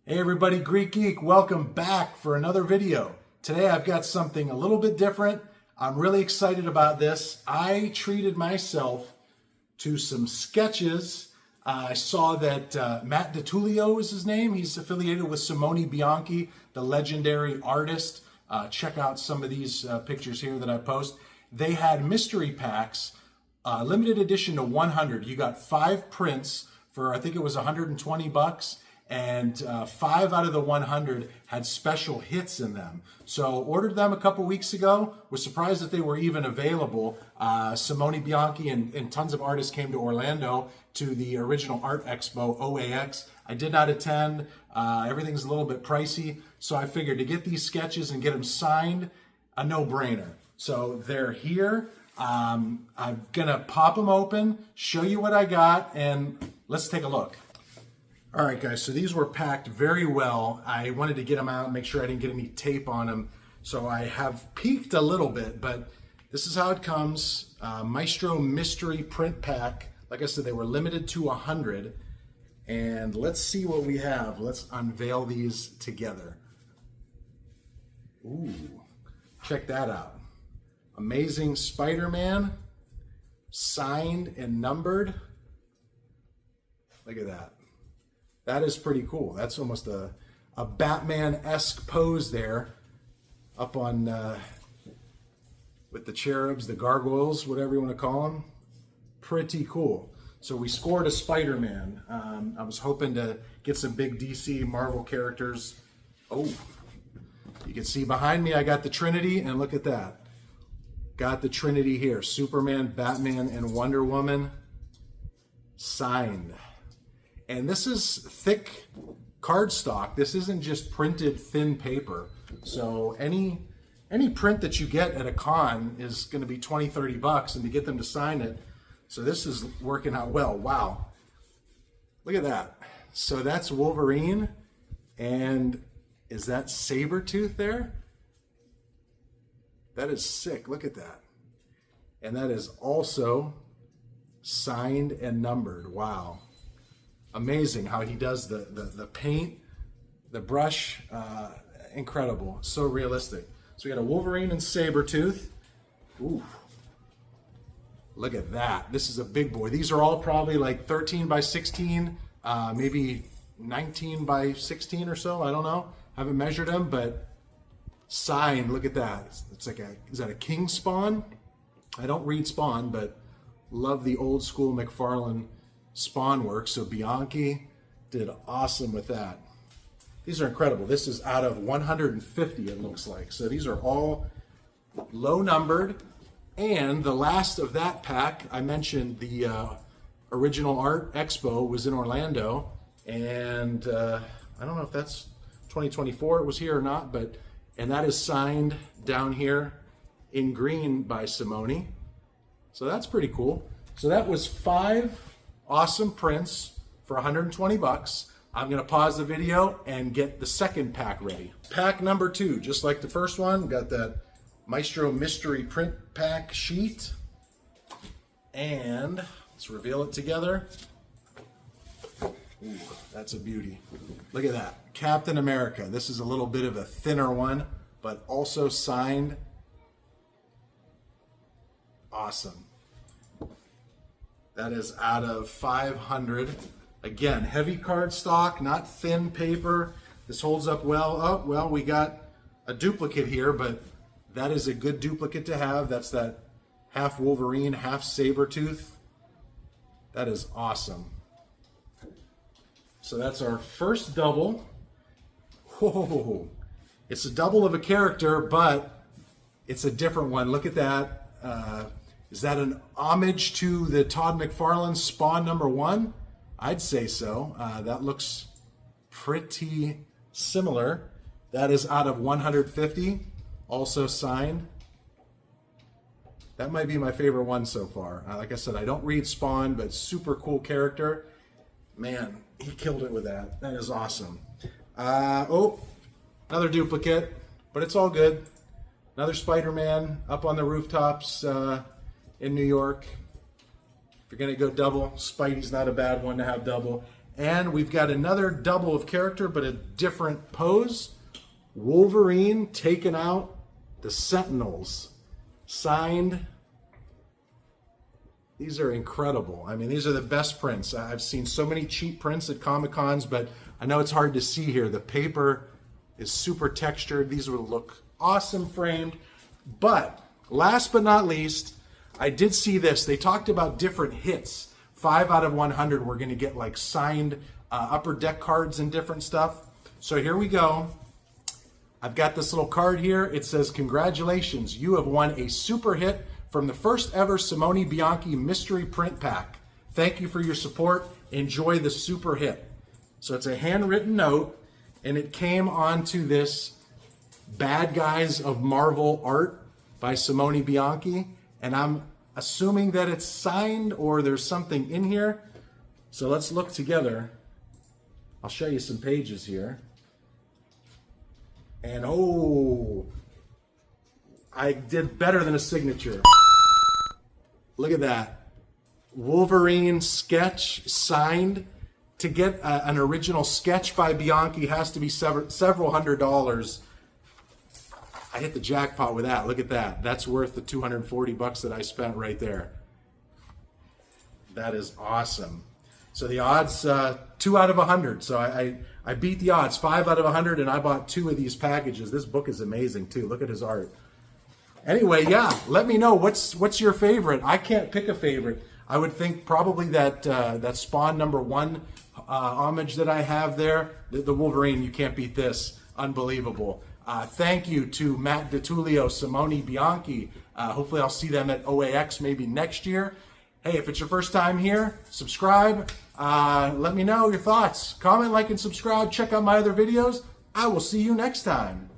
Hey everybody, Greek Geek, welcome back for another video. Today I've got something a little bit different. I'm really excited about this. I treated myself to some sketches. I saw that Matt DiTullio is his name. He's affiliated with Simone Bianchi, the legendary artist. Check out some of these pictures here that I post. They had mystery packs, limited edition to 100. You got 5 prints for, I think it was 120 bucks. And 5 out of the 100 had special hits in them. So ordered them a couple weeks ago. Was surprised that they were even available. Simone Bianchi and tons of artists came to Orlando to the original art expo, OAX. I did not attend. Everything's a little bit pricey. So I figured to get these sketches and get them signed, a no-brainer. So they're here. I'm gonna pop them open, show you what I got, and let's take a look. All right, guys, so these were packed very well. I wanted to get them out and make sure I didn't get any tape on them. So I have peeked a little bit, but this is how it comes. Maestro Mystery Print Pack. Like I said, they were limited to 100. And let's see what we have. Let's unveil these together. Ooh, check that out. Amazing Spider-Man, signed and numbered. Look at that. That is pretty cool. That's almost a Batman-esque pose there, up on with the cherubs, the gargoyles, whatever you want to call them. Pretty cool. So we scored a Spider-Man. I was hoping to get some big DC Marvel characters. Oh, you can see behind me I got the Trinity, and look at that. Got the Trinity here. Superman, Batman, and Wonder Woman signed. And this is thick cardstock. This isn't just printed thin paper. So any print that you get at a con is going to be 20, 30 bucks, and to get them to sign it. So this is working out well. Wow. Look at that. So that's Wolverine. And is that Sabretooth there? That is sick. Look at that. And that is also signed and numbered. Wow. Amazing how he does the paint, the brush, incredible, so realistic. So we got a Wolverine and Sabretooth. Ooh, look at that. This is a big boy. These are all probably like 13 by 16, maybe 19 by 16 or so. I don't know. Haven't measured them, but signed. Look at that. It's like is that a King Spawn? I don't read Spawn, but love the old school McFarlane Spawn work. So Bianchi did awesome with that. These are incredible. This is out of 150, it looks like. So these are all low numbered. And the last of that pack, I mentioned the original art expo was in Orlando. And I don't know if that's 2024 it was here or not, and that is signed down here in green by Simone. So that's pretty cool. So that was 5 awesome prints for 120 bucks. I'm gonna pause the video and get the second pack ready. Pack number 2, just like the first one, got that Maestro Mystery Print Pack sheet. And let's reveal it together. Ooh, that's a beauty. Look at that, Captain America. This is a little bit of a thinner one, but also signed. Awesome. That is out of 500. Again, heavy cardstock, not thin paper. This holds up well. Oh, well, we got a duplicate here, but that is a good duplicate to have. That's that half Wolverine, half Sabretooth. That is awesome. So that's our first double. Whoa, it's a double of a character, but it's a different one. Look at that. Is that an homage to the Todd McFarlane Spawn #1? I'd say so. That looks pretty similar. That is out of 150, also signed. That might be my favorite one so far. Like I said, I don't read Spawn, but super cool character. Man, he killed it with that. That is awesome. Oh, another duplicate, but it's all good. Another Spider-Man up on the rooftops in New York. If you're gonna go double, Spidey's not a bad one to have double. And we've got another double of character, but a different pose. Wolverine taking out the Sentinels. Signed. These are incredible. I mean, these are the best prints. I've seen so many cheap prints at Comic-Cons, but I know it's hard to see here. The paper is super textured. These would look awesome framed. But last but not least, I did see this. They talked about different hits. 5 out of 100 we're going to get like signed upper deck cards and different stuff. So here we go. I've got this little card here. It says, congratulations, you have won a super hit from the first ever Simone Bianchi mystery print pack. Thank you for your support. Enjoy the super hit. So it's a handwritten note, and it came onto this Bad Guys of Marvel art by Simone Bianchi, and I'm assuming that it's signed or there's something in here. So let's look together. I'll show you some pages here. And oh, I did better than a signature. Look at that. Wolverine sketch signed. To get an original sketch by Bianchi has to be several $100s. I hit the jackpot with that. Look at that. That's worth the 240 bucks that I spent right there. That is awesome. So the odds, 2 out of 100. So I beat the odds, 5 out of 100, and I bought 2 of these packages. This book is amazing too. Look at his art. Anyway, yeah, let me know what's your favorite. I can't pick a favorite. I would think probably that Spawn #1 homage that I have there, the Wolverine. You can't beat this. Unbelievable. Thank you to Matt DiTullio, Simone Bianchi. Hopefully I'll see them at OAX maybe next year. Hey, if it's your first time here, subscribe. Let me know your thoughts. Comment, like, and subscribe. Check out my other videos. I will see you next time.